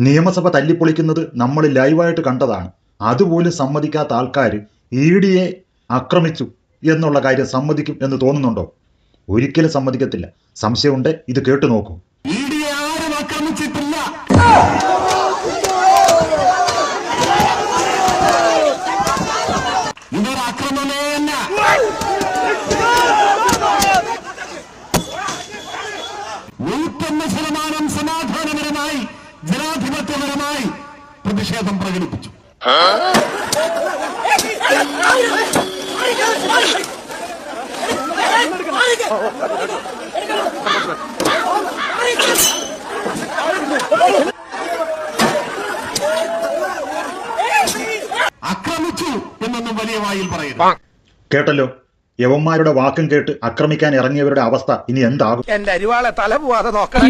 നിയമസഭ തല്ലിപ്പൊളിക്കുന്നത് നമ്മൾ ലൈവായിട്ട് കണ്ടതാണ്. അതുപോലും സമ്മതിക്കാത്ത ആൾക്കാർ EDയെ ആക്രമിച്ചു എന്നുള്ള കാര്യം സമ്മതിക്കും എന്ന് തോന്നുന്നുണ്ടോ? ഒരിക്കലും സമ്മതിക്കത്തില്ല. സംശയമുണ്ട്, ഇത് കേട്ടു നോക്കൂ. EDയെ ആരും ആക്രമിച്ചിട്ടില്ല. ഇതൊരു ആക്രമണമേ അല്ല. 101% സമാധാനപരമായി ജനാധിപത്യപരമായി പ്രതിഷേധം പ്രകടിപ്പിച്ചു. ആക്രമിച്ചു എന്നൊന്നും വലിയ വായിൽ പറയരുത്. കേട്ടല്ലോ, യവന്മാരുടെ വാക്കും കേട്ട് ആക്രമിക്കാൻ ഇറങ്ങിയവരുടെ അവസ്ഥ ഇനി എന്താകും? എന്റെ അരിവാളെ തല പോവാതെ നോക്കണം.